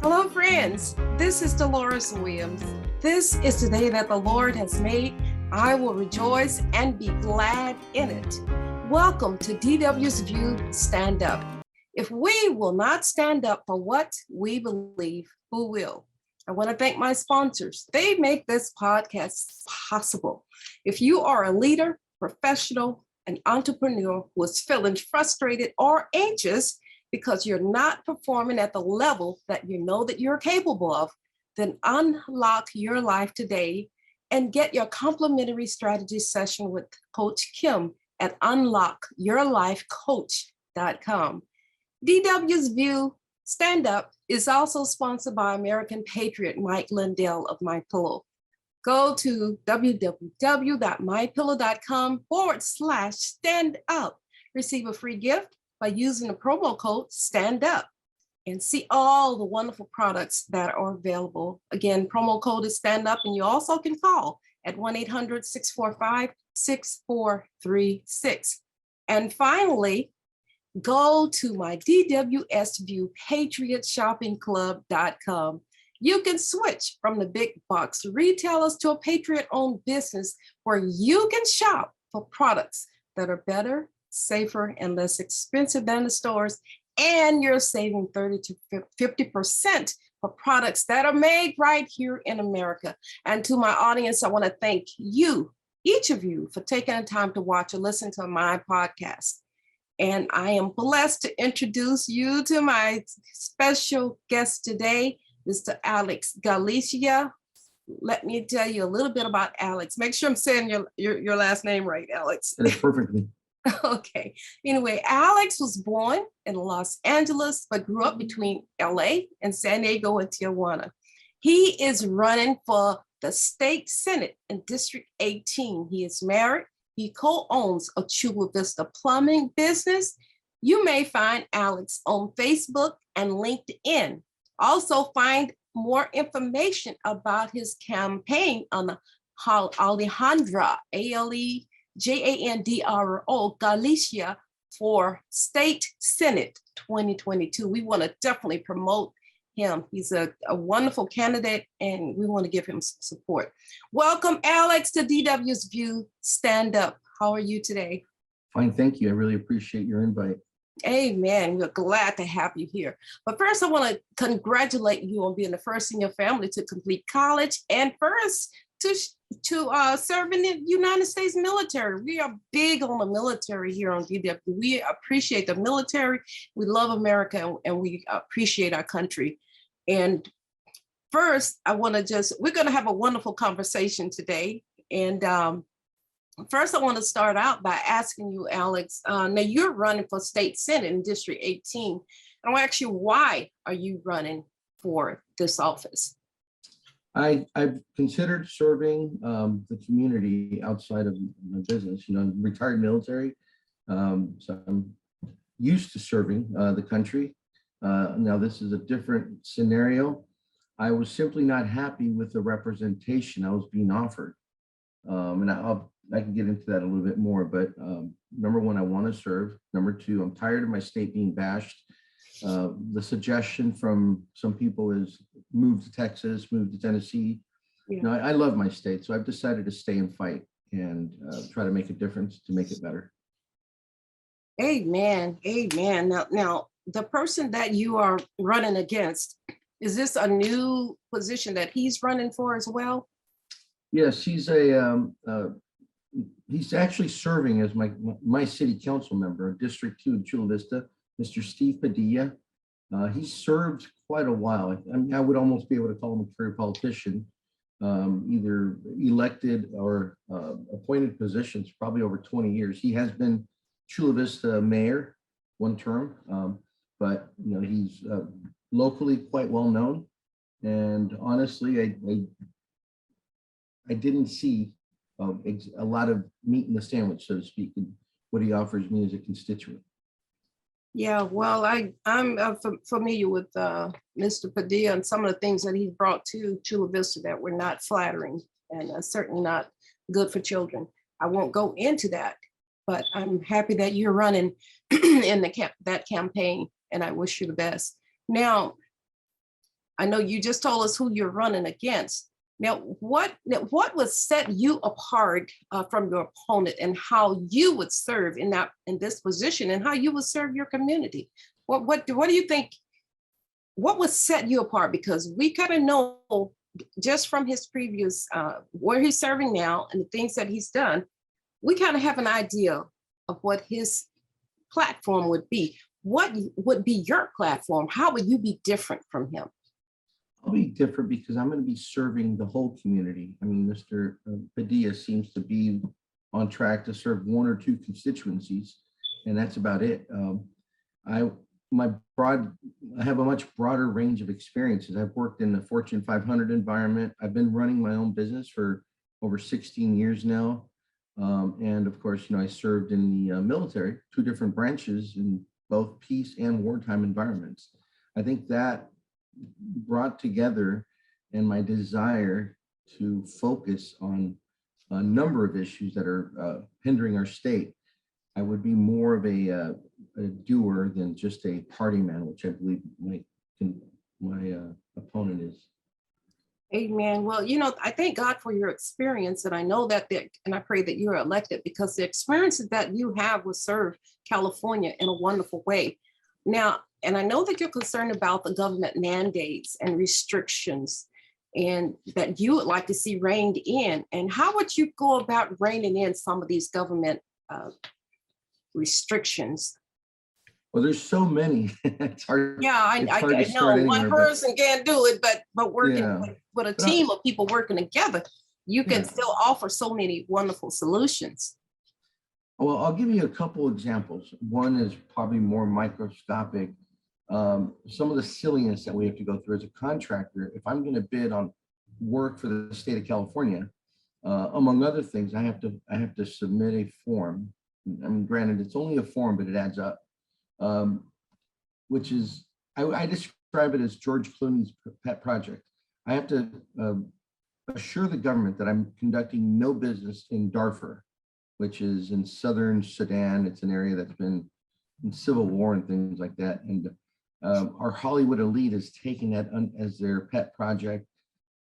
Hello, friends. This is Dolores Williams. This is the day that the Lord has made. I will rejoice and be glad in it. Welcome to DW's View Stand Up. If we will not stand up for what we believe, who will? I want to thank my sponsors. They make this podcast possible. If you are a leader, professional, an entrepreneur who is feeling frustrated or anxious because you're not performing at the level that you know that you're capable of, then unlock your life today and get your complimentary strategy session with Coach Kim at unlockyourlifecoach.com. DW's View Stand Up is also sponsored by American Patriot Mike Lindell of MyPillow. Go to www.mypillow.com/stand up. Receive a free gift by using the promo code STAND UP and see all the wonderful products that are available. Again, promo code is STAND UP, and you also can call at 1-800-645-6436. And finally, go to my DWS View Patriot Shopping Club.com. You can switch from the big box retailers to a Patriot-owned business where you can shop for products that are better, safer, and less expensive than the stores, and you're saving 30 to 50% for products that are made right here in America. And to my audience, I want to thank you, each of you, for taking the time to watch or listen to my podcast. And I am blessed to introduce you to my special guest today, Mr. Alex Galicia. Let me tell you a little bit about Alex. Make sure I'm saying your last name right, Alex. That is perfectly. Okay. Anyway, Alex was born in Los Angeles, but grew up between LA and San Diego and Tijuana. He is running for the state senate in District 18. He is married. He co-owns a Chula Vista plumbing business. You may find Alex on Facebook and LinkedIn. Also find more information about his campaign on the Alejandra, ALEJANDRO, Galicia for State Senate 2022. We want to definitely promote him. He's a wonderful candidate, and we want to give him some support. Welcome, Alex, to DW's View Stand Up. How are you today? Fine, thank you. I really appreciate your invite. Amen. We're glad to have you here. But first, I want to congratulate you on being the first in your family to complete college and first to serve in the United States military. We are big on the military here on DW. We appreciate the military. We love America, and we appreciate our country. And first, we're going to have a wonderful conversation today. And first, I want to start out by asking you, Alex, now you're running for state senate in District 18. And I'll ask you, why are you running for this office? I've considered serving the community outside of my business. You know, I'm retired military, so I'm used to serving the country. Now, this is a different scenario. I was simply not happy with the representation I was being offered. And I can get into that a little bit more, but number one, I want to serve. Number two, I'm tired of my state being bashed. The suggestion from some people is move to Texas, move to Tennessee. Yeah. You know, I love my state, so I've decided to stay and fight and try to make a difference to make it better. Amen. Amen. Now, the person that you are running against, is this a new position that he's running for as well? Yes, he's actually serving as my city council member, District 2 in Chula Vista, Mr. Steve Padilla. He served quite a while. I mean, I would almost be able to call him a career politician, either elected or appointed positions, probably over 20 years. He has been Chula Vista mayor one term, but you know, he's locally quite well known. And honestly, I didn't see a lot of meat in the sandwich, so to speak, in what he offers me as a constituent. Yeah, well, I'm familiar with Mr. Padilla and some of the things that he's brought to Chula Vista that were not flattering and certainly not good for children. I won't go into that, but I'm happy that you're running in that campaign, and I wish you the best. Now, I know you just told us who you're running against. Now, what would set you apart from your opponent, and how you would serve in this position, and how you would serve your community? What do you think? What would set you apart? Because we kind of know just from his previous where he's serving now and the things that he's done, we kind of have an idea of what his platform would be. What would be your platform? How would you be different from him? I'll be different because I'm going to be serving the whole community. I mean, Mr. Padilla seems to be on track to serve one or two constituencies, and that's about it. I have a much broader range of experiences. I've worked in the Fortune 500 environment. I've been running my own business for over 16 years now. And of course, I served in the military, two different branches in both peace and wartime environments. I think that brought together, and my desire to focus on a number of issues that are hindering our state. I would be more of a doer than just a party man, which I believe my opponent is. Amen. Well, I thank God for your experience, and I know and I pray that you're elected, because the experiences that you have will serve California in a wonderful way. Now, and I know that you're concerned about the government mandates and restrictions, and that you would like to see reined in. And how would you go about reining in some of these government restrictions? Well, there's so many. It's hard. Yeah, I know one person can't do it, but working with a team of people working together, you can still offer so many wonderful solutions. Well, I'll give you a couple examples. One is probably more microscopic. Some of the silliness that we have to go through as a contractor. If I'm going to bid on work for the state of California, among other things, I have to submit a form. I mean, granted, it's only a form, but it adds up. Which is, I describe it as George Clooney's pet project. I have to assure the government that I'm conducting no business in Darfur, which is in southern Sudan. It's an area that's been in civil war and things like that. And our Hollywood elite is taking that as their pet project.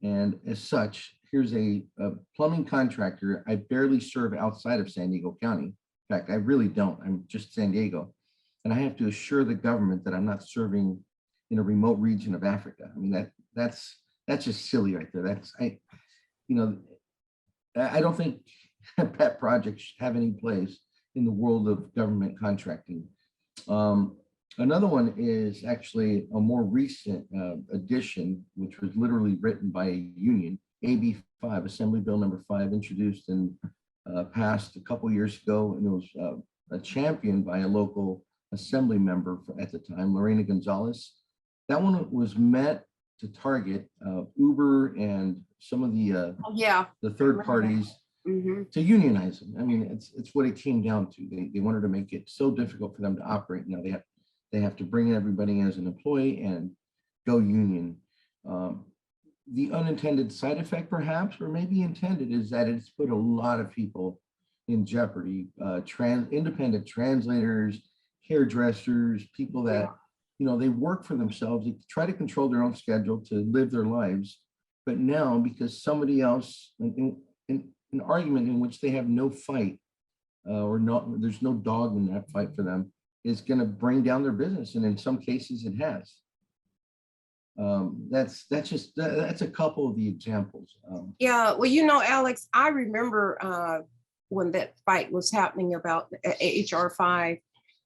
And as such, here's a plumbing contractor. I barely serve outside of San Diego County. In fact, I really don't. I'm just San Diego. And I have to assure the government that I'm not serving in a remote region of Africa. I mean, that's just silly right there. I don't think pet projects should have any place in the world of government contracting. Another one is actually a more recent addition, which was literally written by a union, AB 5, Assembly Bill number 5, introduced and passed a couple years ago, and it was championed by a local assembly member at the time, Lorena Gonzalez. That one was meant to target Uber and some of the third parties to unionize them. I mean, it's what it came down to. They wanted to make it so difficult for them to operate. Now they have to bring everybody in as an employee and go union. The unintended side effect, perhaps, or maybe intended, is that it's put a lot of people in jeopardy. Independent translators, hairdressers, people that they work for themselves. They try to control their own schedule to live their lives, but now because somebody else, in an argument in which they have no fight there's no dog in that fight for them, is going to bring down their business, and in some cases it has. That's a couple of the examples. Well, Alex, I remember when that fight was happening about HR 5,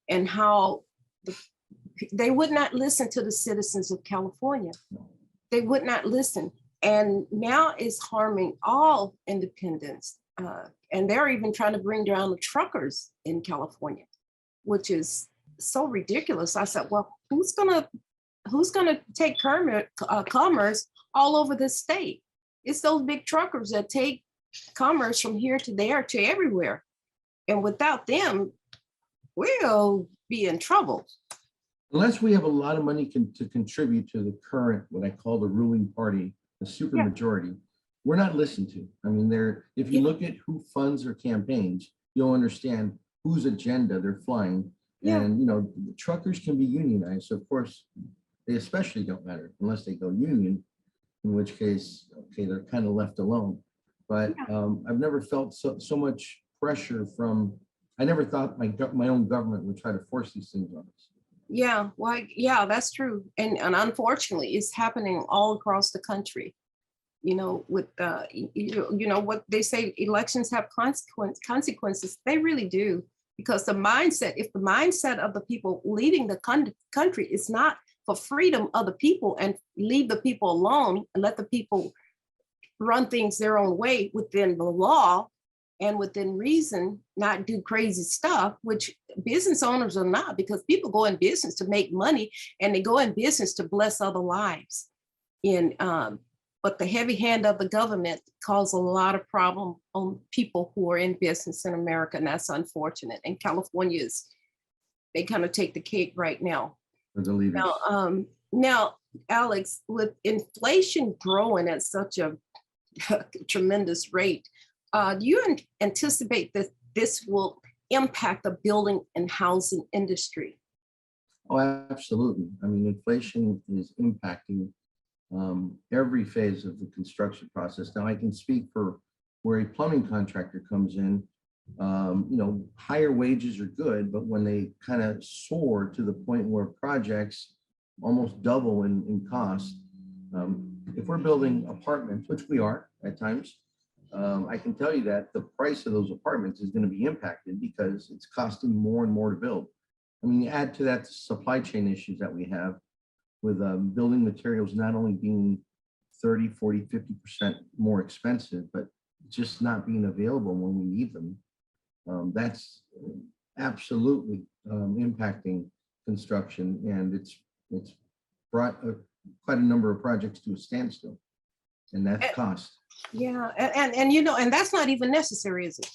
and how they would not listen to the citizens of California. They would not listen. And now it's harming all independents. And they're even trying to bring down the truckers in California, which is so ridiculous. I said, well, who's gonna take commerce all over the state? It's those big truckers that take commerce from here to there to everywhere. And without them, we'll be in trouble. Unless we have a lot of money to contribute to the current, what I call the ruling party, the super majority, we're not listened to. I mean, if you look at who funds their campaigns, you'll understand whose agenda they're flying. And the truckers can be unionized. So of course, they especially don't matter unless they go union, in which case, okay, they're kind of left alone. But I've never felt so much pressure from, I never thought my own government would try to force these things on us. Yeah, well, yeah, that's true. And unfortunately, it's happening all across the country. You know, with you know what they say, elections have consequences. They really do, because the mindset, if the mindset of the people leading the country is not for freedom of the people and leave the people alone and let the people run things their own way within the law and within reason, not do crazy stuff, which business owners are not, because people go in business to make money and they go in business to bless other lives. But the heavy hand of the government caused a lot of problem on people who are in business in America, and that's unfortunate. And California they kind of take the cake right now. For the leaders. Now, Alex, with inflation growing at such a tremendous rate, do you anticipate that this will impact the building and housing industry? Oh, absolutely. I mean, inflation is impacting every phase of the construction process. Now, I can speak for where a plumbing contractor comes in. You know, higher wages are good, but when they kind of soar to the point where projects almost double in cost, if we're building apartments, which we are at times, I can tell you that the price of those apartments is going to be impacted because it's costing more and more to build. I mean, you add to that the supply chain issues that we have with building materials not only being 30, 40, 50% more expensive, but just not being available when we need them. That's absolutely impacting construction, and it's brought quite a number of projects to a standstill, and that's cost. Yeah, and you know, and that's not even necessary, is it?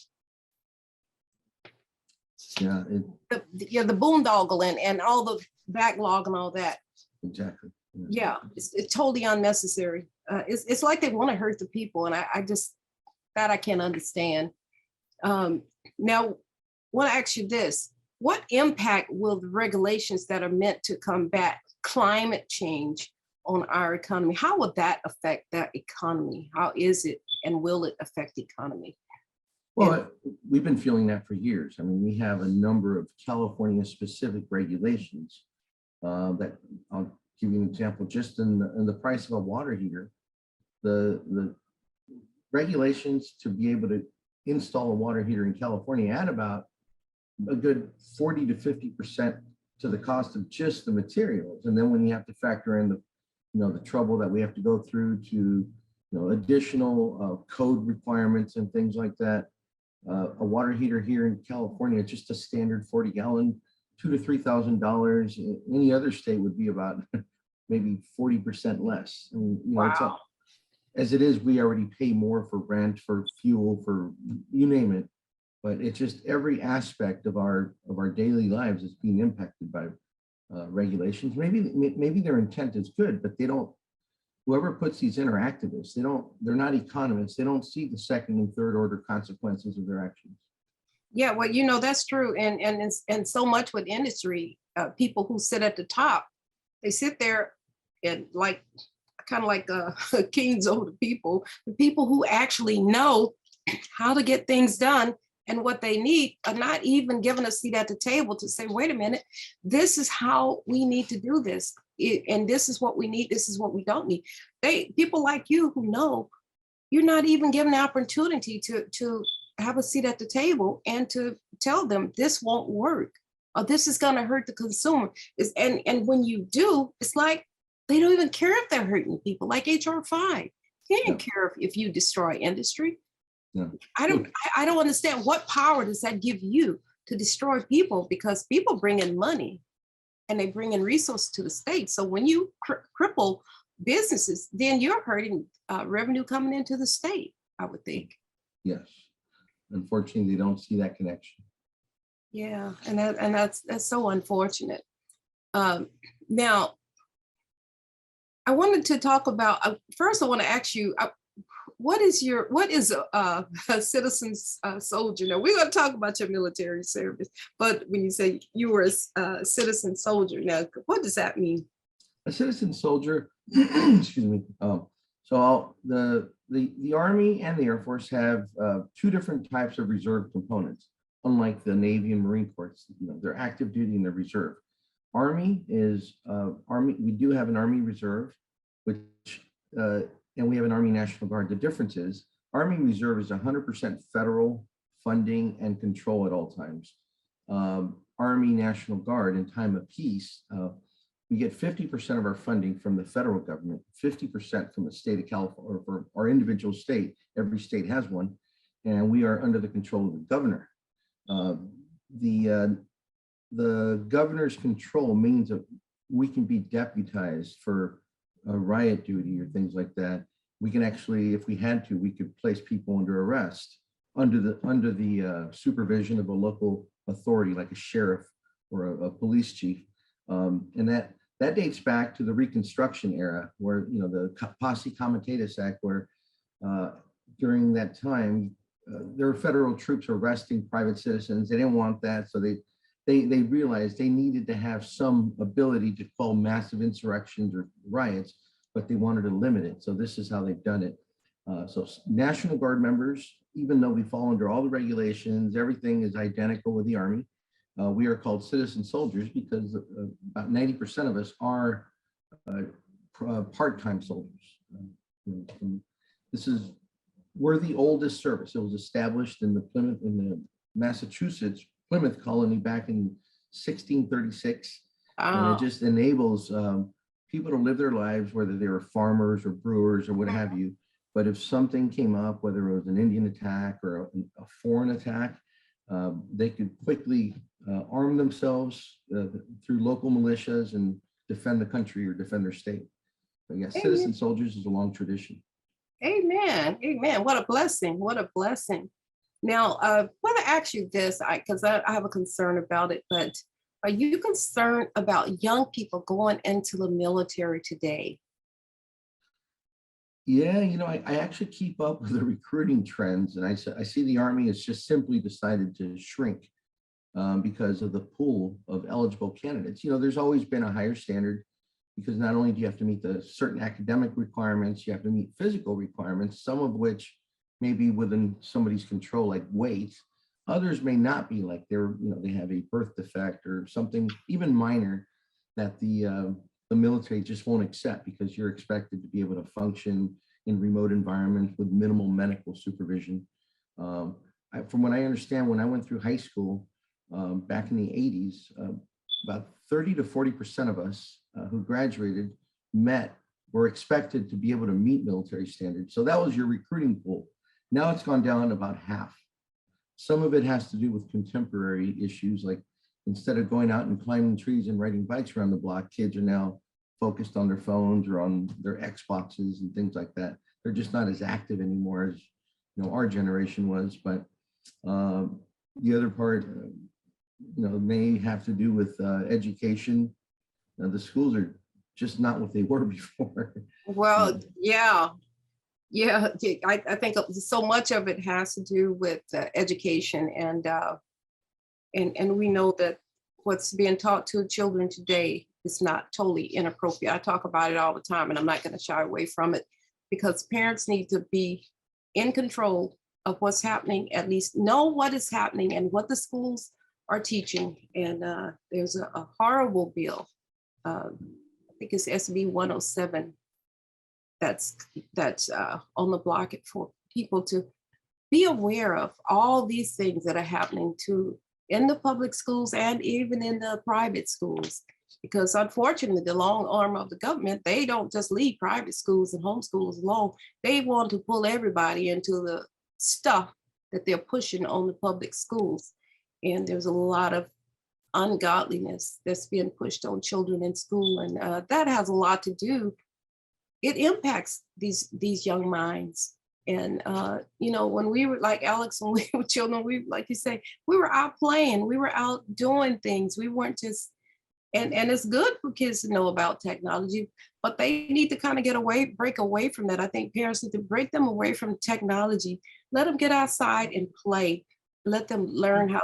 Yeah, The boondoggle and all the backlog and all that. exactly. Yeah, it's totally unnecessary. It's like they want to hurt the people, and I just, that I can't understand. Now, I want to ask you this: what impact will the regulations that are meant to combat climate change on our economy? How would that affect that economy? How is it, and will it affect the economy? Well, we've been feeling that for years. I mean, we have a number of California-specific regulations that, I'll give you an example, just in the price of a water heater, the regulations to be able to install a water heater in California add about a good 40 to 50% to the cost of just the materials. And then when you have to factor in the trouble that we have to go through to additional code requirements and things like that, a water heater here in California, just a standard 40-gallon, $2,000 to $3,000. Any other state would be about maybe 40% less. I mean, Wow. As it is, we already pay more for rent, for fuel, for you name it. But it's just every aspect of our daily lives is being impacted by regulations. Maybe their intent is good, but they don't. Whoever puts these in are activists. They're not economists. They don't see the second and third order consequences of their actions. Yeah, well, that's true, and so much with industry, people who sit at the top, they sit there and kind of like kings over the people who actually know how to get things done and what they need are not even given a seat at the table to say, wait a minute, this is how we need to do this. And this is what we need. This is what we don't need. People like you who know, you're not even given the opportunity to have a seat at the table and to tell them this won't work or this is going to hurt the consumer. And when you do, it's like they don't even care if they're hurting people, like HR 5. They didn't care if you destroy industry. Yeah. I don't understand, what power does that give you to destroy people, because people bring in money and they bring in resources to the state. So when you cripple businesses, then you're hurting revenue coming into the state, I would think. Yes. Unfortunately, they don't see that connection. Yeah, and that's so unfortunate. Now, I wanted to talk about, first I want to ask you, what is a citizen soldier? Now, we're going to talk about your military service, but when you say you were a citizen soldier, now, what does that mean? A citizen soldier, excuse me. The Army and the Air Force have two different types of reserve components, unlike the Navy and Marine Corps. You know, they're active duty and they're reserve. Army is Army. We do have an Army Reserve, which and we have an Army National Guard. The difference is Army Reserve is 100% federal funding and control at all times. Army National Guard in time of peace, we get 50% of our funding from the federal government, 50% from the state of California, or for our individual state. Every state has one, and we are under the control of the governor. The governor's control means that we can be deputized for riot duty or things like that. We can actually, if we had to, we could place people under arrest under the supervision of a local authority like a sheriff or a police chief. And that dates back to the Reconstruction era, where, you know, the Posse Comitatus Act, where during that time, there were federal troops arresting private citizens. They didn't want that, so they realized they needed to have some ability to quell massive insurrections or riots, but they wanted to limit it. So this is how they've done it. So National Guard members, even though we fall under all the regulations, everything is identical with the Army. We are called citizen soldiers because about 90% of us are part-time soldiers. We're the oldest service. It was established in the Massachusetts Plymouth colony back in 1636. And it just enables people to live their lives, whether they were farmers or brewers or what have you. But if something came up, whether it was an Indian attack or a foreign attack, they could quickly arm themselves through local militias and defend the country or defend their state. But yes, citizen soldiers is a long tradition. Amen. Amen. What a blessing. What a blessing. Now, I want to ask you this, because I have a concern about it, but are you concerned about young people going into the military today? Yeah, you know, I actually keep up with the recruiting trends, and I see the Army has just simply decided to shrink because of the pool of eligible candidates. You know, there's always been a higher standard because not only do you have to meet the certain academic requirements, you have to meet physical requirements, some of which may be within somebody's control, like weight. Others may not be, like they have a birth defect or something even minor that the military just won't accept because you're expected to be able to function in remote environments with minimal medical supervision. From what I understand, when I went through high school back in the 80s, about 30 to 40% of us who graduated were expected to be able to meet military standards. So that was your recruiting pool. Now it's gone down about half. Some of it has to do with contemporary issues, like instead of going out and climbing trees and riding bikes around the block, kids are now focused on their phones or on their Xboxes and things like that. They're just not as active anymore as our generation was. But the other part, may have to do with education. The schools are just not what they were before. Well, yeah. I think so much of it has to do with education, and we know that what's being taught to children today is not totally inappropriate. I talk about it all the time, and I'm not going to shy away from it because parents need to be in control of what's happening, at least know what is happening and what the schools are teaching. And there's a horrible bill. I think it's SB 107 that's on the block for people to be aware of all these things that are happening in the public schools and even in the private schools. Because unfortunately, the long arm of the government, they don't just leave private schools and homeschools alone. They want to pull everybody into the stuff that they're pushing on the public schools. And there's a lot of ungodliness that's being pushed on children in school. And that has a lot to do. It impacts these young minds. And, when we were like Alex, when we were children, like you say, we were out playing, we were out doing things. We weren't just, and it's good for kids to know about technology, but they need to kind of break away from that. I think parents need to break them away from technology, let them get outside and play, let them learn how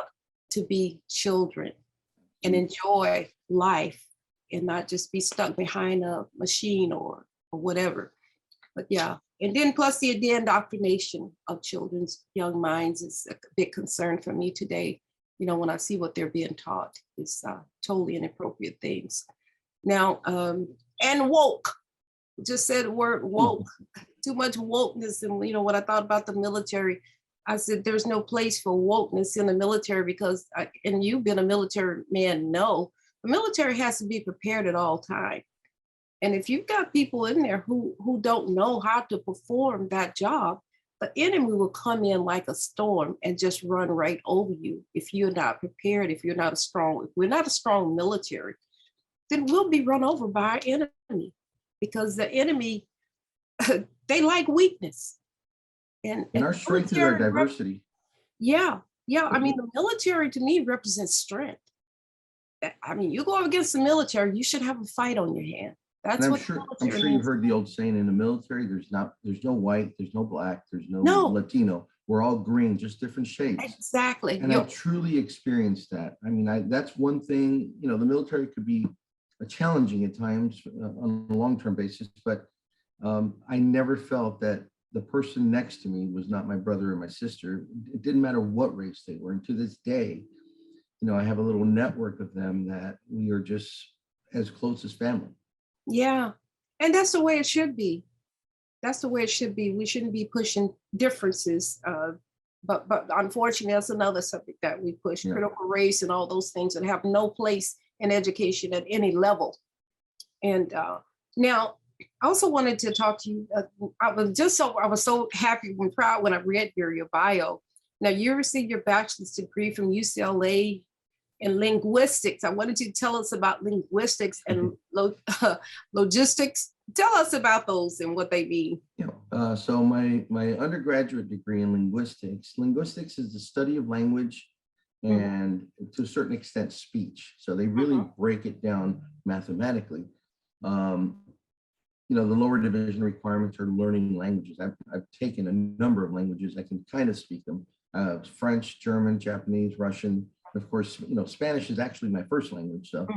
to be children and enjoy life and not just be stuck behind a machine or whatever. But yeah, and then plus the indoctrination of children's young minds is a big concern for me today. You know, when I see what they're being taught, it's totally inappropriate things. Now, and woke, just said the word woke, too much wokeness. And you know what I thought about the military, I said, there's no place for wokeness in the military because, and you've been a military man, no, the military has to be prepared at all times. And if you've got people in there who don't know how to perform that job, the enemy will come in like a storm and just run right over you if you're not prepared, if we're not a strong military, then we'll be run over by our enemy because the enemy, they like weakness. And our strength is our diversity. Yeah. I mean, the military to me represents strength. I mean, you go up against the military, you should have a fight on your hand. That's and what I'm sure you've heard the old saying in the military, there's no white, there's no black, there's no Latino. We're all green, just different shades. Exactly. And I've truly experienced that. I mean, that's one thing, you know, the military could be challenging at times on a long-term basis, but I never felt that the person next to me was not my brother or my sister. It didn't matter what race they were. And to this day, you know, I have a little network of them that we are just as close as family. Yeah. And that's the way it should be. That's the way it should be. We shouldn't be pushing differences. But unfortunately, that's another subject that we push, critical race and all those things that have no place in education at any level. And now, I also wanted to talk to you. I was so happy and proud when I read your bio. Now, you received your bachelor's degree from UCLA in linguistics. I wanted you to tell us about linguistics and logistics. Tell us about those and what they mean. Yeah. So my undergraduate degree in linguistics is the study of language and to a certain extent speech. So they really break it down mathematically. You know, the lower division requirements are learning languages. I've taken a number of languages. I can kind of speak them. French, German, Japanese, Russian. Of course, you know, Spanish is actually my first language. So,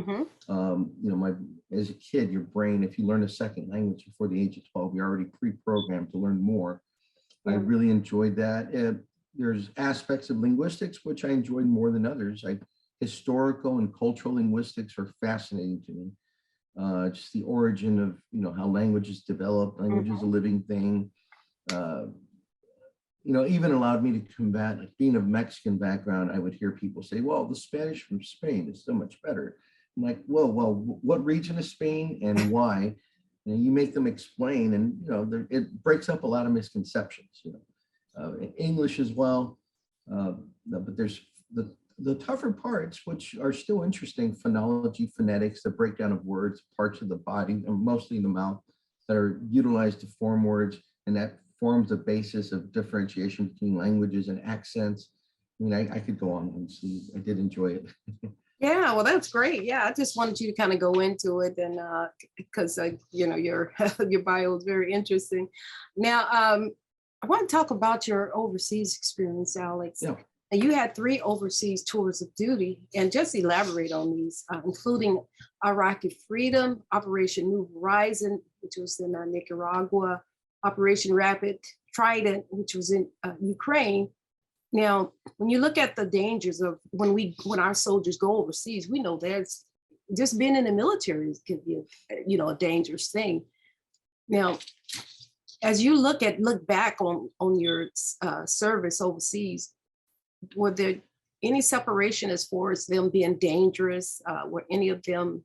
you know, as a kid, your brain, if you learn a second language before the age of 12, you're already pre-programmed to learn more. I really enjoyed that. There's aspects of linguistics, which I enjoyed more than others. Historical and cultural linguistics are fascinating to me. Just the origin of, you know, how languages develop, language is a living thing. You know, even allowed me to combat, like being of Mexican background, I would hear people say, well, the Spanish from Spain is so much better. I'm like, well, what region of Spain and why? And you make them explain, and, you know, it breaks up a lot of misconceptions, you know, English as well. But there's the tougher parts, which are still interesting, phonology, phonetics, the breakdown of words, parts of the body, and mostly in the mouth, that are utilized to form words, and that forms the basis of differentiation between languages and accents. I mean, I could go on and see. I did enjoy it. Yeah, well, that's great. Yeah, I just wanted you to kind of go into it, and because you know, your bio is very interesting. Now, I want to talk about your overseas experience, Alex. Yeah. And you had 3 overseas tours of duty, and just elaborate on these, including Iraqi Freedom, Operation New Horizon, which was in Nicaragua, Operation Rapid Trident, which was in Ukraine. Now, when you look at the dangers of when our soldiers go overseas, we know there's just being in the military can be, you know, a dangerous thing. Now, as you look back on your service overseas, were there any separation as far as them being dangerous? Were any of them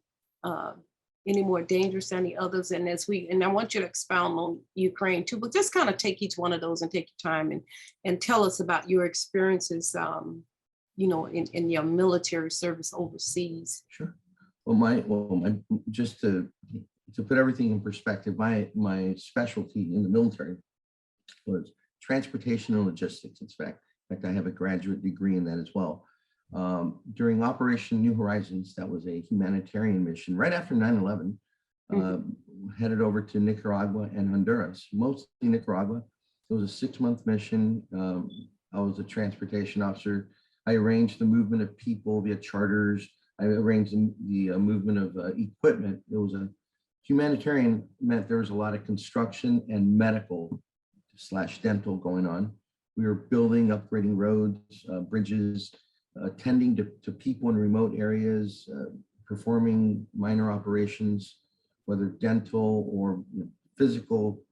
any more dangerous than the others? And I want you to expound on Ukraine too, but just kind of take each one of those and take your time and tell us about your experiences, you know, in your military service overseas. Sure. Well, just to put everything in perspective, my specialty in the military was transportation and logistics. In fact, I have a graduate degree in that as well. During Operation New Horizons, that was a humanitarian mission right after 9/11, headed over to Nicaragua and Honduras, mostly Nicaragua. It was a 6-month mission. I was a transportation officer. I arranged the movement of people via charters. I arranged the movement of equipment. It was a humanitarian, meant there was a lot of construction and medical / dental going on. We were building, upgrading roads, bridges, attending to people in remote areas, performing minor operations, whether dental or physical,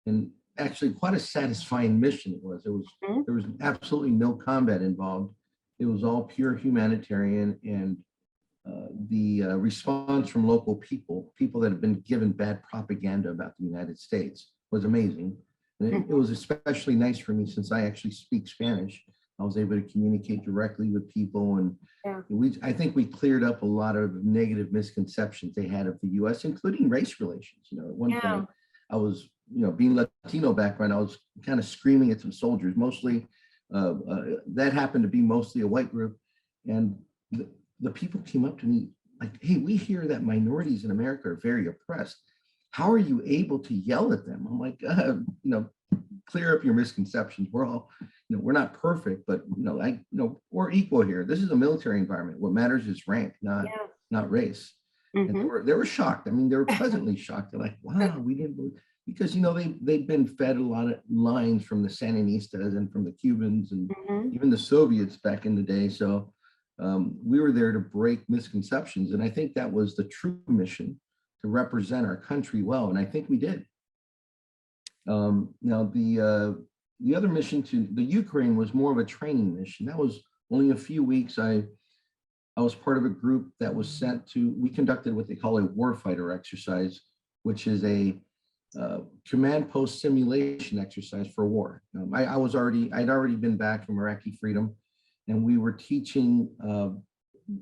and actually quite a satisfying mission it was. There was absolutely no combat involved. It was all pure humanitarian, and the response from local people that have been given bad propaganda about the United States was amazing. And it was especially nice for me since I actually speak Spanish. I was able to communicate directly with people, and I think we cleared up a lot of negative misconceptions they had of the U.S., including race relations. At one point, I was, being Latino background, I was kind of screaming at some soldiers. Mostly, that happened to be mostly a white group, and the people came up to me like, "Hey, we hear that minorities in America are very oppressed. How are you able to yell at them?" I'm like, clear up your misconceptions. We're all, we're not perfect, but we're equal here. This is a military environment. What matters is rank, not race. And they were shocked. I mean, they were pleasantly shocked. They're like, "Wow, we didn't believe," because they've been fed a lot of lines from the Sandinistas and from the Cubans and even the Soviets back in the day. So we were there to break misconceptions, and I think that was the true mission, to represent our country well, and I think we did. Now the other mission to the Ukraine was more of a training mission. That was only a few weeks. I was part of a group that was sent to. We conducted what they call a warfighter exercise, which is a command post simulation exercise for war. I'd already been back from Iraqi freedom, and we were teaching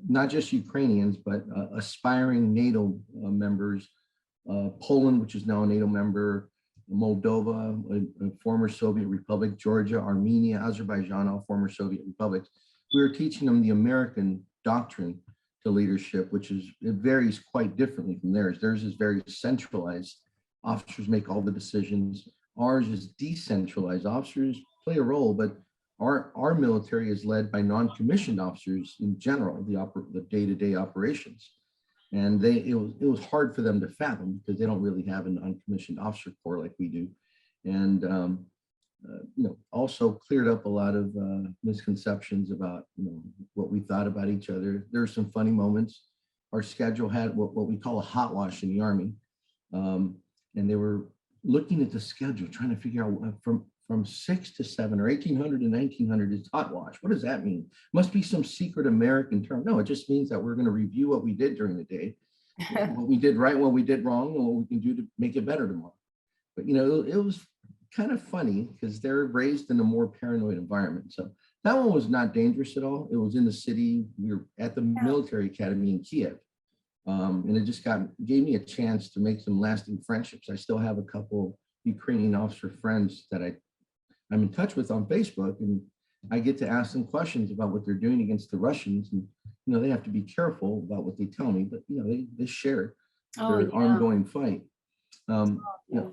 not just Ukrainians, but aspiring NATO members, Poland, which is now a NATO member, Moldova, a former Soviet republic, Georgia, Armenia, Azerbaijan, all former Soviet republics. We were teaching them the American doctrine to leadership, it varies quite differently from theirs. Theirs is very centralized. Officers make all the decisions. Ours is decentralized. Officers play a role, but our military is led by non-commissioned officers in general, the day-to-day operations. And it was hard for them to fathom because they don't really have a non-commissioned officer corps like we do. And also cleared up a lot of misconceptions about what we thought about each other. There were some funny moments. Our schedule had what we call a hot wash in the Army, and they were looking at the schedule, trying to figure out from 6 to 7 or 1800 to 1900 is hot wash. What does that mean? Must be some secret American term. No, it just means that we're going to review what we did during the day, what we did right, what we did wrong, and what we can do to make it better tomorrow. But it was kind of funny because they're raised in a more paranoid environment. So that one was not dangerous at all. It was in the city. We were at the military academy in Kiev. And it just gave me a chance to make some lasting friendships. I still have a couple Ukrainian officer friends that I'm in touch with on Facebook, and I get to ask them questions about what they're doing against the Russians. And, they have to be careful about what they tell me, but, they share their ongoing fight.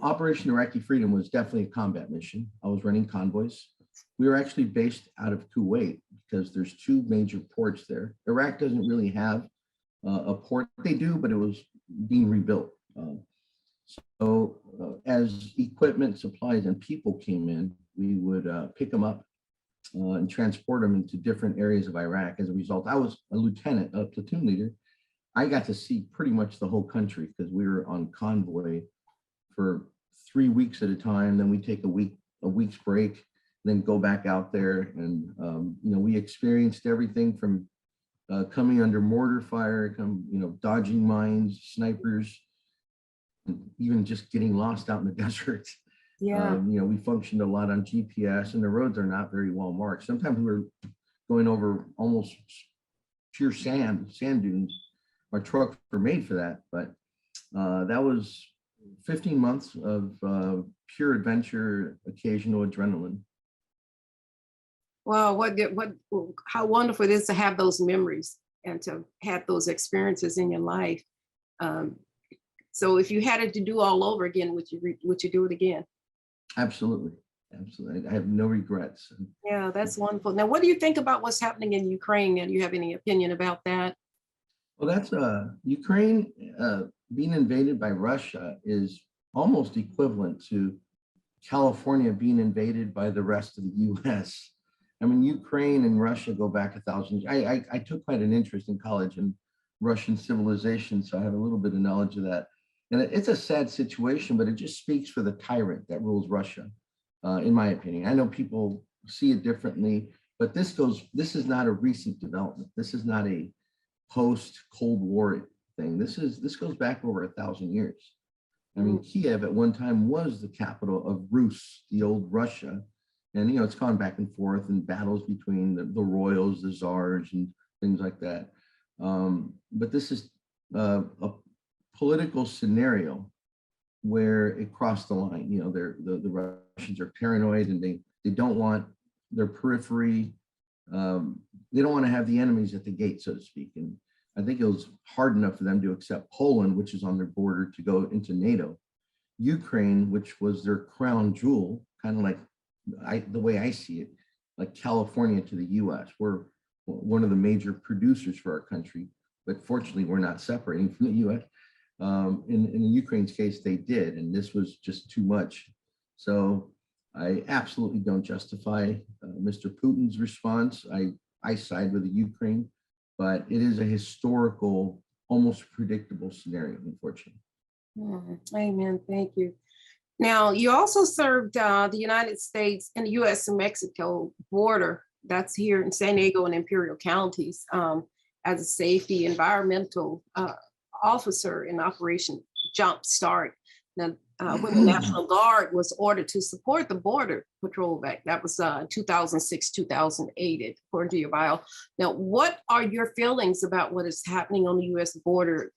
Operation Iraqi Freedom was definitely a combat mission. I was running convoys. We were actually based out of Kuwait because there's 2 major ports there. Iraq doesn't really have a port. They do, but it was being rebuilt. As equipment, supplies, and people came in, we would pick them up and transport them into different areas of Iraq. As a result, I was a lieutenant, a platoon leader. I got to see pretty much the whole country because we were on convoy for 3 weeks at a time. Then we take a week's break, then go back out there. And, we experienced everything from coming under mortar fire, dodging mines, snipers, even just getting lost out in the desert. We functioned a lot on GPS, and the roads are not very well marked. Sometimes we were going over almost pure sand dunes. Our trucks were made for that, but that was 15 months of pure adventure, occasional adrenaline. Wow, how wonderful it is to have those memories and to have those experiences in your life. So if you had it to do all over again, would you do it again? Absolutely. Absolutely. I have no regrets. Yeah, that's wonderful. Now, what do you think about what's happening in Ukraine? And do you have any opinion about that? Well, that's Ukraine being invaded by Russia is almost equivalent to California being invaded by the rest of the US. I mean, Ukraine and Russia go back 1,000 years. I took quite an interest in college in Russian civilization, so I have a little bit of knowledge of that. And it's a sad situation, but it just speaks for the tyrant that rules Russia, in my opinion. I know people see it differently, but this is not a recent development. This is not a post-Cold War thing. This goes back over 1,000 years. I mean, Kiev at one time was the capital of Rus, the old Russia. And, it's gone back and forth in battles between the royals, the czars, and things like that. But this is a political scenario where it crossed the line. The Russians are paranoid, and they don't want their periphery. They don't want to have the enemies at the gate, so to speak. And I think it was hard enough for them to accept Poland, which is on their border, to go into NATO. Ukraine, which was their crown jewel, kind of like the way I see it, like California to the US. We're one of the major producers for our country, but fortunately, we're not separating from the US. In Ukraine's case, they did, and this was just too much. So I absolutely don't justify Mr. Putin's response. I side with the Ukraine, but it is a historical, almost predictable scenario, unfortunately. Amen. Thank you. Now, you also served the United States and the U.S. and Mexico border. That's here in San Diego and Imperial counties as a safety environmental officer in Operation Jump Start. Now, when the National Guard was ordered to support the border patrol back, that was 2006, 2008, according to your bio. Now, what are your feelings about what is happening on the U.S. border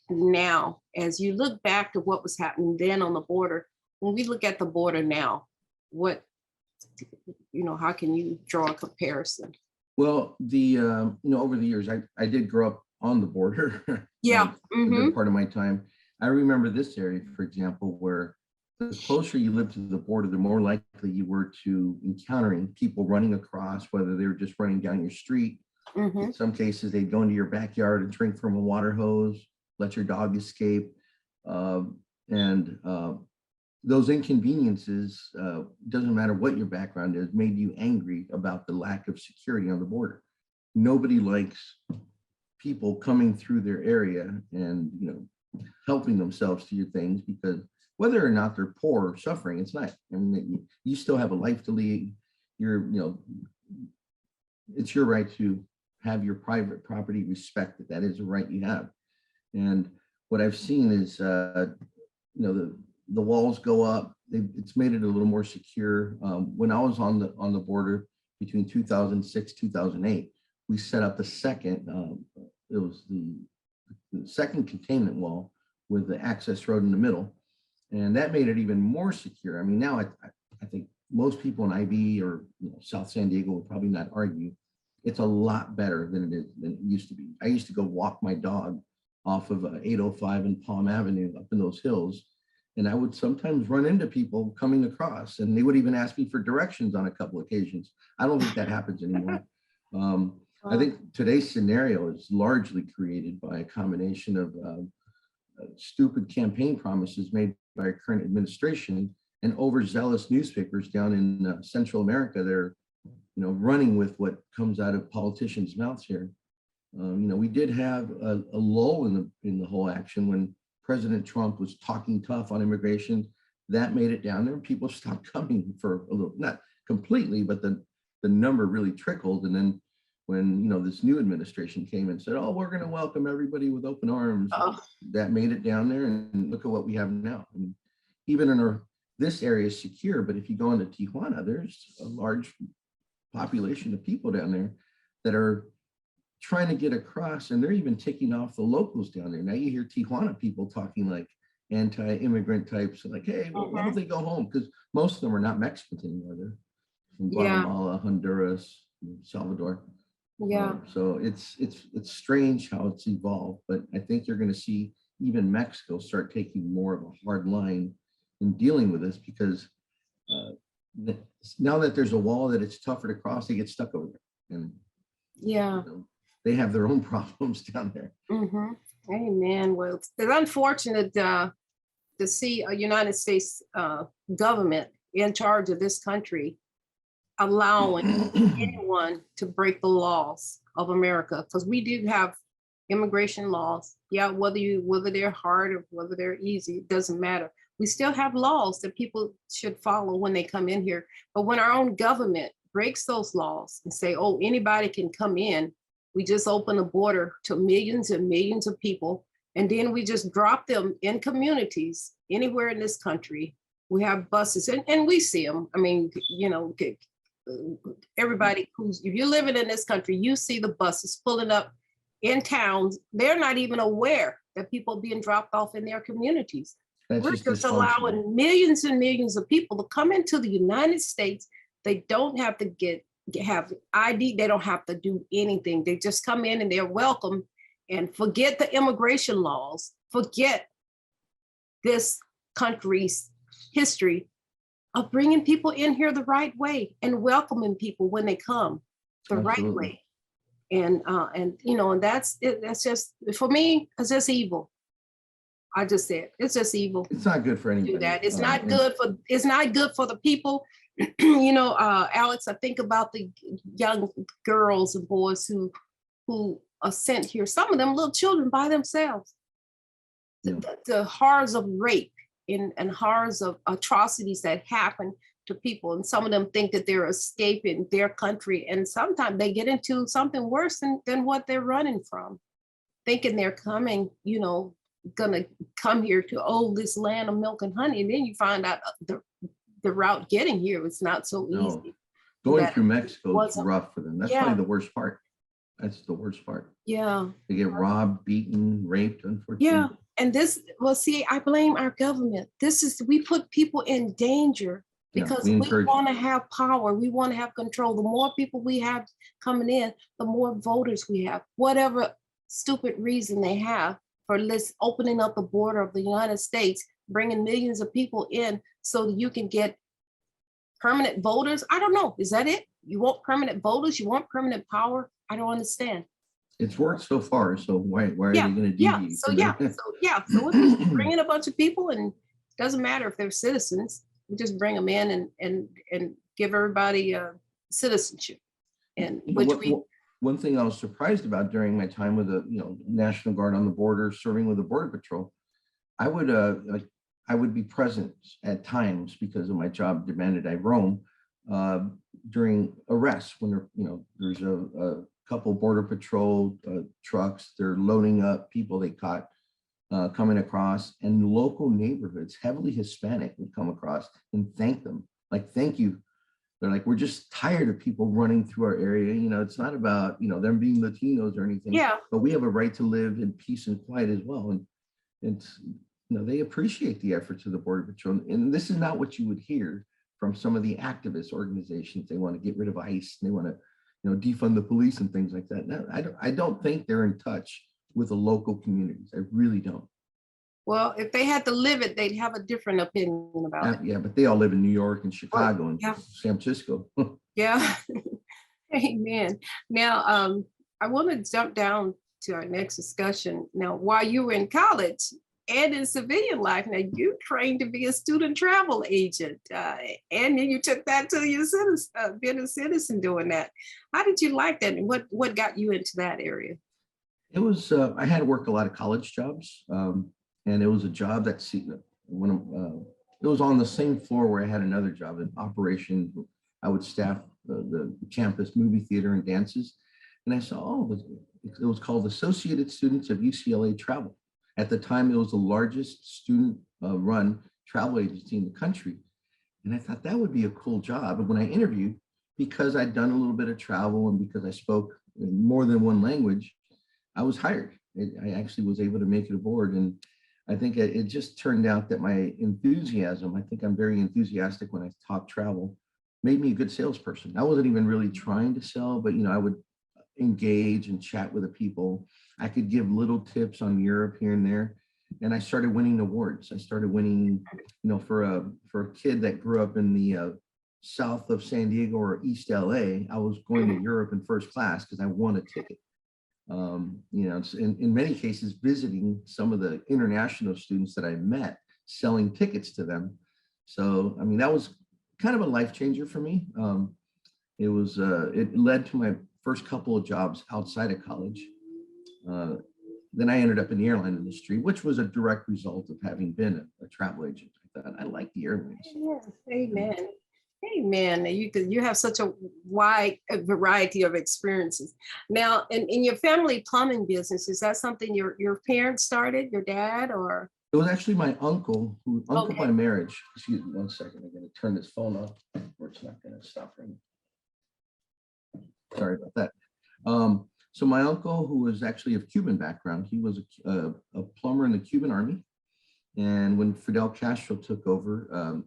now, as you look back to what was happening then on the border? When we look at the border now, how can you draw a comparison? Well, over the years, I did grow up on the border. Yeah. A good part of my time. I remember this area, for example, where the closer you lived to the border, the more likely you were to encountering people running across, whether they were just running down your street. In some cases, they'd go into your backyard and drink from a water hose, let your dog escape. Those inconveniences, doesn't matter what your background is, made you angry about the lack of security on the border. Nobody likes people coming through their area and, helping themselves to your things, because whether or not they're poor or suffering, it's not. I mean, you still have a life to lead. It's your right to have your private property respected. That is a right you have. And what I've seen is, the walls go up. It's made it a little more secure. When I was on the border between 2006, 2008, we set up the second. It was the second containment wall with the access road in the middle, and that made it even more secure. I mean, now I think most people in IB or South San Diego would probably not argue. It's a lot better than it used to be. I used to go walk my dog off of 805 and Palm Avenue up in those hills, and I would sometimes run into people coming across, and they would even ask me for directions on a couple occasions. I don't think that happens anymore. I think today's scenario is largely created by a combination of stupid campaign promises made by our current administration and overzealous newspapers down in Central America. They're, running with what comes out of politicians' mouths here. We did have a lull in the whole action when President Trump was talking tough on immigration. That made it down there. People stopped coming for a little, not completely, but the number really trickled. And then when this new administration came and said, "Oh, we're going to welcome everybody with open arms," that made it down there. And look at what we have now. I mean, even in this area is secure, but if you go into Tijuana, there's a large population of people down there that are trying to get across, and they're even ticking off the locals down there. Now you hear Tijuana people talking like anti-immigrant types, like, "Hey, well, why don't they go home?" Because most of them are not Mexicans anymore. They're from Guatemala, Honduras, Salvador. Yeah. So it's strange how it's evolved, but I think you're going to see even Mexico start taking more of a hard line in dealing with this, because now that there's a wall that it's tougher to cross, they get stuck over there. And Yeah. they have their own problems down there. Mm-hmm. Amen. Well, it's unfortunate to see a United States government in charge of this country allowing anyone to break the laws of America, because we do have immigration laws. Yeah, whether they're hard or whether they're easy, it doesn't matter. We still have laws that people should follow when they come in here. But when our own government breaks those laws and say, oh, anybody can come in, we just open the border to millions and millions of people, and then we just drop them in communities anywhere in this country. We have buses, and we see them. I mean, everybody who's, if you're living in this country, you see the buses pulling up in towns. They're not even aware that people are being dropped off in their communities. We're just allowing millions and millions of people to come into the United States. They don't have to have ID. They don't have to do anything. They just come in and they're welcome, and forget the immigration laws, forget this country's history of bringing people in here the right way and welcoming people when they come the right way. And and that's it. That's just, for me, it's just evil. I just said it's just evil. It's not good for anybody. Do that. It's not good for the people. Alex, I think about the young girls and boys who are sent here. Some of them little children by themselves. Yeah. The horrors of rape and horrors of atrocities that happen to people, and some of them think that they're escaping their country, and sometimes they get into something worse than what they're running from, thinking they're coming, gonna come here to this land of milk and honey, and then you find out the route getting here is not so easy. Going through Mexico is rough for them. That's probably the worst part. That's the worst part. Yeah. They get robbed, beaten, raped, unfortunately. Yeah. And I blame our government. We put people in danger because we want to have power. We want to have control. The more people we have coming in, the more voters we have, whatever stupid reason they have for opening up the border of the United States, bringing millions of people in so that you can get permanent voters. I don't know. Is that it? You want permanent voters? You want permanent power? I don't understand. It's worked so far, so why are they going to deviate? So we're just bringing a bunch of people, and it doesn't matter if they're citizens. We just bring them in and give everybody citizenship. And one thing I was surprised about during my time with the National Guard on the border, serving with the Border Patrol, I would be present at times because of my job demanded I roam during arrests when there's a couple Border Patrol trucks, they're loading up people they caught coming across, and local neighborhoods, heavily Hispanic, would come across and thank them. Like, thank you. They're like, we're just tired of people running through our area. It's not about, them being Latinos or anything. Yeah. But we have a right to live in peace and quiet as well. And it's, they appreciate the efforts of the Border Patrol. And this is not what you would hear from some of the activist organizations. They want to get rid of ICE. They want to, defund the police and things like that. No, I don't think they're in touch with the local communities. I really don't. Well, if they had to live it, they'd have a different opinion about it. Yeah, but they all live in New York and Chicago and San Francisco. Yeah. Amen. Now, I want to jump down to our next discussion. Now, while you were in college and in civilian life, now you trained to be a student travel agent, and then you took that to your being a citizen doing that. How did you like that, and what got you into that area? It was I had worked a lot of college jobs, and it was a job that it was on the same floor where I had another job in operation. I would staff the campus movie theater and dances, and I saw it was called Associated Students of UCLA Travel. At the time, it was the largest student-run travel agency in the country, and I thought that would be a cool job. And when I interviewed, because I'd done a little bit of travel and because I spoke in more than one language, I was hired. I actually was able to make it aboard, and I think it just turned out that my enthusiasm, I think I'm very enthusiastic when I talk travel, made me a good salesperson. I wasn't even really trying to sell, but I would engage and chat with the people. I could give little tips on Europe here and there, and I started winning awards. I started winning, for a kid that grew up in the south of San Diego or East LA, I was going to Europe in first class because I won a ticket. It's in many cases visiting some of the international students that I met, selling tickets to them. So, I mean, that was kind of a life changer for me. It led to my first couple of jobs outside of college. Then I ended up in the airline industry, which was a direct result of having been a travel agent. I thought I like the airlines. Yeah. Amen. Amen. You have such a wide variety of experiences. Now, in your family plumbing business, is that something your parents started, your dad, or? It was actually my uncle, Okay. by marriage. Excuse me 1 second. I'm going to turn this phone off, or it's not going to stop ringing. Sorry about that. So my uncle, who was actually of Cuban background, he was a plumber in the Cuban army. And when Fidel Castro took over,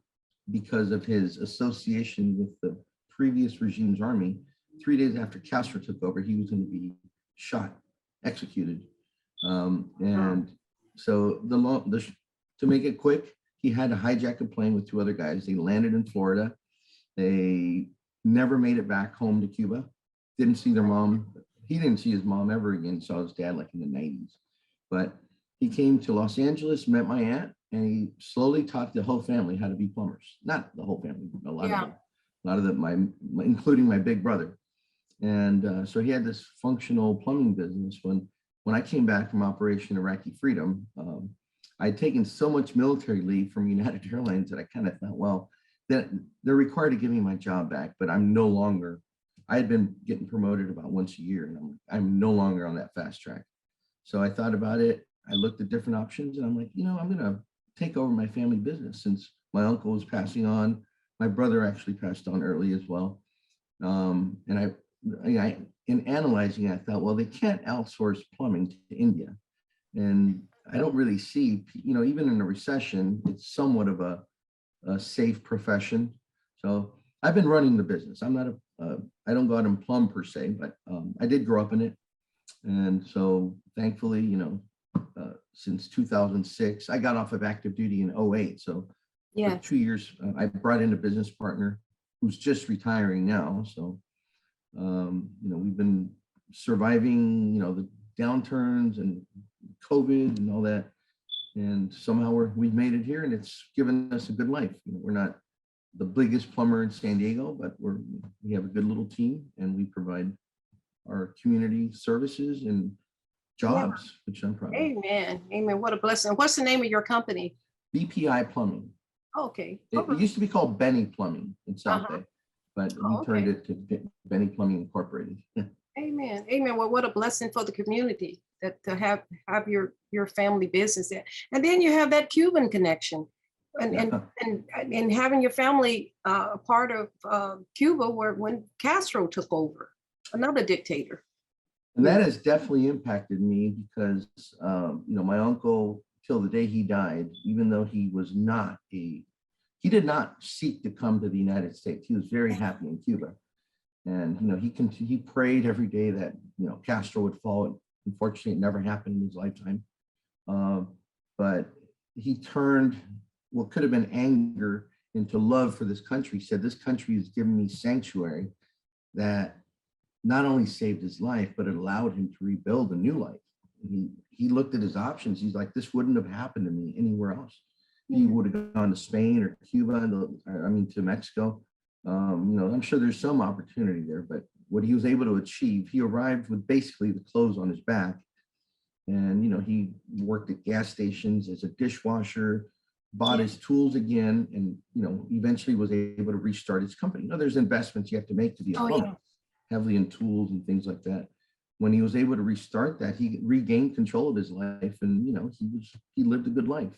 because of his association with the previous regime's army, 3 days after Castro took over, he was going to be shot, executed. And so to make it quick, he had to hijack a plane with 2 other guys. They landed in Florida. They never made it back home to Cuba. Didn't see their mom. He didn't see his mom ever again. He saw his dad like in the 90s. But he came to Los Angeles, met my aunt, and he slowly taught the whole family how to be plumbers. Not the whole family, but a lot of them, including my big brother. And so he had this functional plumbing business. When I came back from Operation Iraqi Freedom, I'd taken so much military leave from United Airlines that I kind of thought, well, that they're required to give me my job back, but I'm no longer. I had been getting promoted about once a year, and I'm no longer on that fast track. So I thought about it. I looked at different options, and I'm like, I'm going to take over my family business since my uncle was passing on. My brother actually passed on early as well. And I, in analyzing it, I thought, well, they can't outsource plumbing to India. And I don't really see, even in a recession, it's somewhat of a safe profession. So I've been running the business. I'm not I don't go out and plumb per se, but I did grow up in it. And so thankfully, since 2006, I got off of active duty in 2008. So for 2 years, I brought in a business partner who's just retiring now. So, we've been surviving, the downturns and COVID and all that. And somehow we've made it here, and it's given us a good life. We're not the biggest plumber in San Diego, but we have a good little team, and we provide our community services and jobs, which I'm proud of. Amen. Amen. What a blessing. What's the name of your company? BPI Plumbing. Okay. It used to be called Benny Plumbing in South Bay, but we turned it to Benny Plumbing Incorporated. Amen. Amen. Well, what a blessing for the community to have your family business there. And then you have that Cuban connection. And having your family a part of Cuba when Castro took over, another dictator. And that has definitely impacted me because, my uncle, till the day he died, even though he did not seek to come to the United States. He was very happy in Cuba. And, he prayed every day that, Castro would fall. Unfortunately, it never happened in his lifetime. But he turned what could have been anger into love for this country. He said, this country has given me sanctuary that not only saved his life, but it allowed him to rebuild a new life. He looked at his options. He's like, this wouldn't have happened to me anywhere else. He would have gone to Spain or Cuba, to Mexico. I'm sure there's some opportunity there, but what he was able to achieve, he arrived with basically the clothes on his back. And, he worked at gas stations as a dishwasher, bought his tools again, and, eventually was able to restart his company. There's investments you have to make to be a plumber, heavily in tools and things like that. When he was able to restart that, he regained control of his life, and, he lived a good life.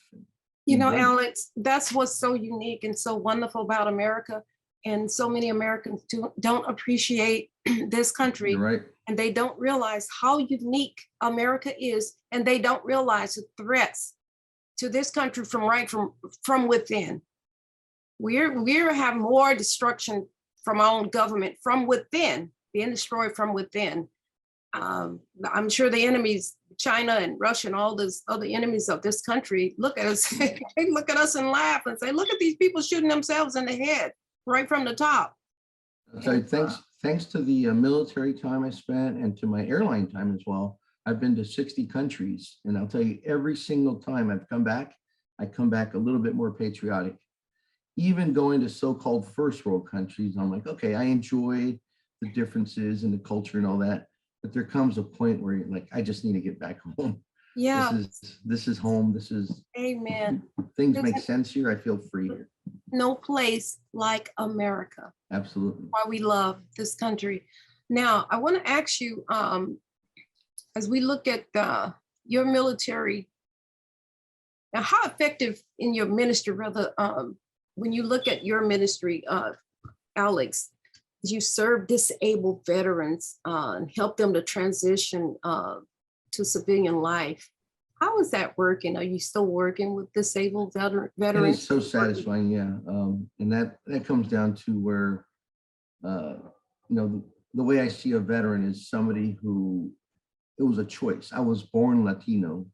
Alex, that's what's so unique and so wonderful about America. And so many Americans don't appreciate this country. You're right. And they don't realize how unique America is. And they don't realize the threats to this country from within. We have more destruction from our own government from within, being destroyed from within. I'm sure the enemies, China and Russia and all those other enemies of this country, look at us. They look at us and laugh and say, look at these people shooting themselves in the head. right from the top. So thanks to the military time I spent and to my airline time as well, I've been to 60 countries. And I'll tell you, every single time I've come back, I come back a little bit more patriotic. Even going to so-called first world countries, I'm like, okay, I enjoy the differences in the culture and all that. But there comes a point where you're like, I just need to get back home. Yeah. This is home. This is, amen. things make sense here. I feel free here. No place like America. Absolutely. Why we love this country. Now, I want to ask you, as we look at your military, now how effective in your ministry, rather, when you look at your ministry, Alex, you serve disabled veterans and help them to transition to civilian life. How is that working? Are you still working with disabled veterans? And it's so satisfying, yeah. And that comes down to where, the way I see a veteran is somebody who, it was a choice. I was born Latino.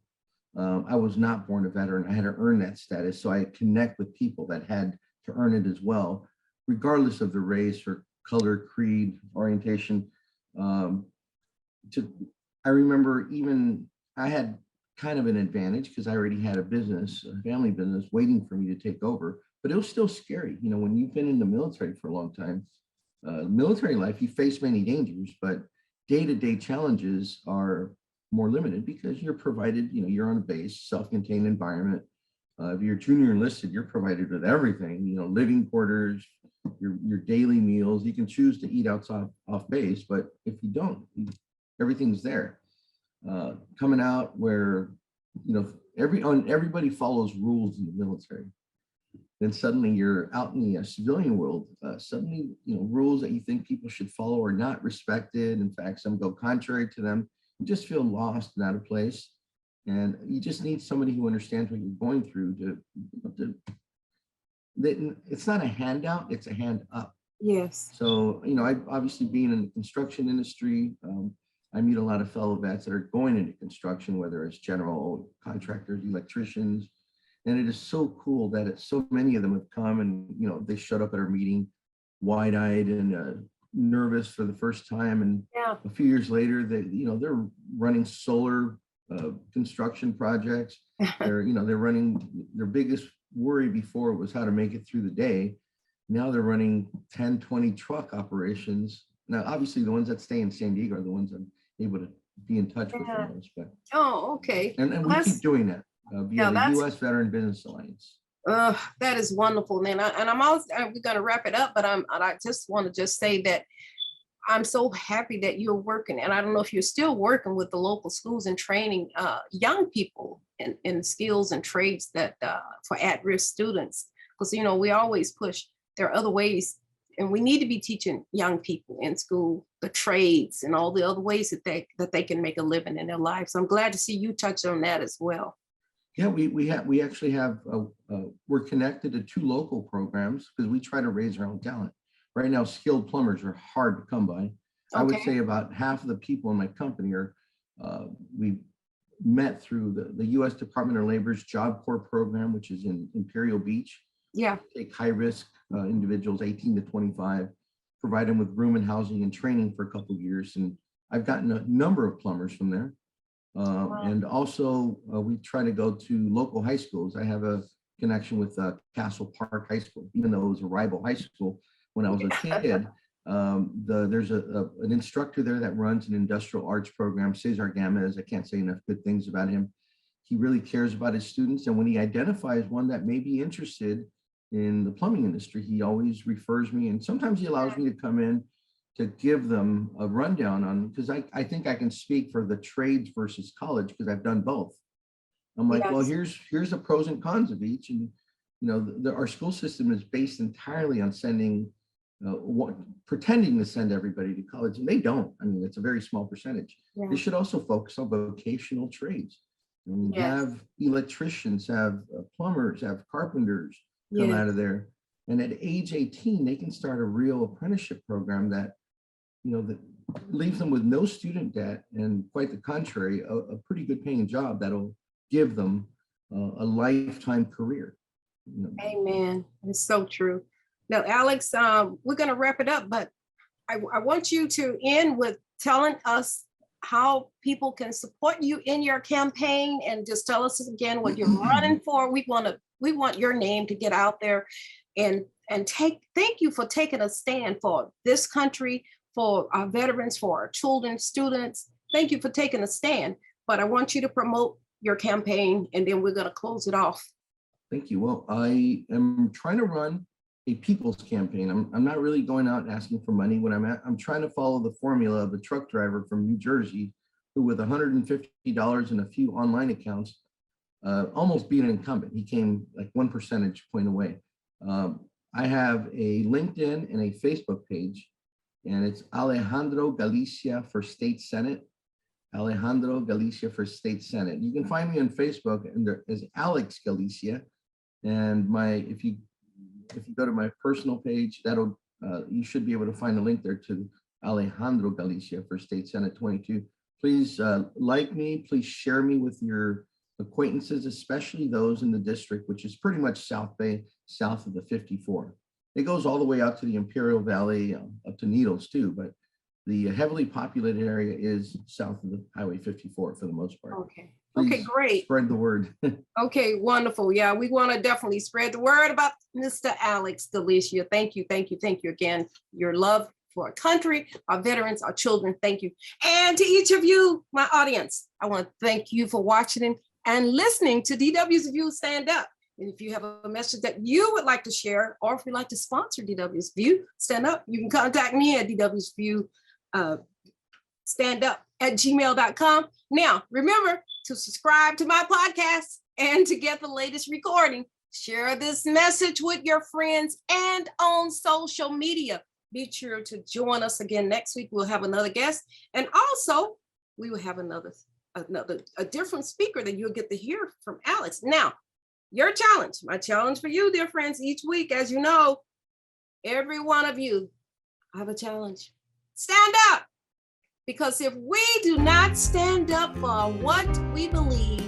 I was not born a veteran. I had to earn that status. So I connect with people that had to earn it as well, regardless of the race or color, creed, orientation. I remember even I had kind of an advantage because I already had a business, a family business waiting for me to take over, but it was still scary. When you've been in the military for a long time, military life, you face many dangers, but day-to-day challenges are more limited because you're provided, you're on a base, self-contained environment. If you're junior enlisted, you're provided with everything, living quarters, your daily meals. You can choose to eat outside off base, but if you don't, everything's there. Coming out where, everybody follows rules in the military. Then suddenly you're out in the civilian world. Suddenly, rules that you think people should follow are not respected. In fact, some go contrary to them. You just feel lost and out of place. And you just need somebody who understands what you're going through it's not a handout, it's a hand up. Yes. So, I obviously being in the construction industry, I meet a lot of fellow vets that are going into construction, whether it's general contractors, electricians. And it is so cool that so many of them have come and, they showed up at our meeting wide-eyed and nervous for the first time. And a few years later, they're running solar construction projects. They're running, their biggest worry before was how to make it through the day. Now they're running 10, 20 truck operations. Now, obviously the ones that stay in San Diego are the ones I'm able to be in touch with the most. But, okay. And we keep doing that via the U.S. Veteran Business Alliance. That is wonderful, man. I'm also, we're going to wrap it up, but I just want to say that I'm so happy that you're working, and I don't know if you're still working with the local schools and training young people in skills and trades that for at-risk students, because we always push. There are other ways, and we need to be teaching young people in school the trades and all the other ways that they can make a living in their lives. So I'm glad to see you touch on that as well. Yeah, we actually have we're connected to 2 local programs because we try to raise our own talent. Right now, skilled plumbers are hard to come by. I would say about half of the people in my company are we met through the U.S. Department of Labor's Job Corps program, which is in Imperial Beach. Yeah. Take high-risk individuals, 18 to 25, provide them with room and housing and training for a couple of years. And I've gotten a number of plumbers from there. And also we try to go to local high schools. I have a connection with Castle Park High School, even though it was a rival high school when I was a kid. There's an instructor there that runs an industrial arts program, Cesar Gamez. I can't say enough good things about him. He really cares about his students. And when he identifies one that may be interested in the plumbing industry, he always refers me. And sometimes he allows me to come in to give them a rundown on, because I think I can speak for the trades versus college because I've done both. I'm like, well, here's the pros and cons of each. And, our school system is based entirely on sending, pretending to send everybody to college. And they don't. I mean, it's a very small percentage. Yeah. They should also focus on vocational trades. And have electricians, have plumbers, have carpenters come out of there. And at age 18, they can start a real apprenticeship program that, that leaves them with no student debt, and quite the contrary, a pretty good paying job that'll give them a lifetime career. Amen. It's so true. Now, Alex, we're going to wrap it up, but I want you to end with telling us how people can support you in your campaign, and just tell us again what you're running for. We want your name to get out there, and thank you for taking a stand for this country, for our veterans, for our children, students. Thank you for taking a stand. But I want you to promote your campaign, and then we're going to close it off. Thank you. Well, I am trying to run a people's campaign. I'm not really going out and asking for money. When I'm trying to follow the formula of a truck driver from New Jersey who, with $150 and a few online accounts, almost beat an incumbent. He came like 1 percentage point away. I have a LinkedIn and a Facebook page, and it's Alejandro Galicia for State Senate. Alejandro Galicia for State Senate. You can find me on Facebook and there is Alex Galicia. And if you go to my personal page, you should be able to find a link there to Alejandro Galicia for State Senate 22. Please like me, please share me with your acquaintances, especially those in the district, which is pretty much South Bay, south of the 54. It goes all the way out to the Imperial Valley, up to Needles too, but the heavily populated area is south of the Highway 54 for the most part. Okay. Okay, great. Spread the word. Okay, wonderful. Yeah, we want to definitely spread the word about Mr. Alex Galicia. Thank you, thank you, thank you again. Your love for our country, our veterans, our children. Thank you. And to each of you, my audience, I want to thank you for watching and listening to DW's View Stand Up. And if you have a message that you would like to share, or if you'd like to sponsor DW's View Stand Up, you can contact me at DW's View standup@gmail.com. Now, remember to subscribe to my podcast and to get the latest recording. Share this message with your friends and on social media. Be sure to join us again next week. We'll have another guest, and also we will have a different speaker that you'll get to hear from Alex. Now, your challenge, my challenge for you, dear friends, each week, as you know, every one of you, I have a challenge. Stand up. Because if we do not stand up for what we believe,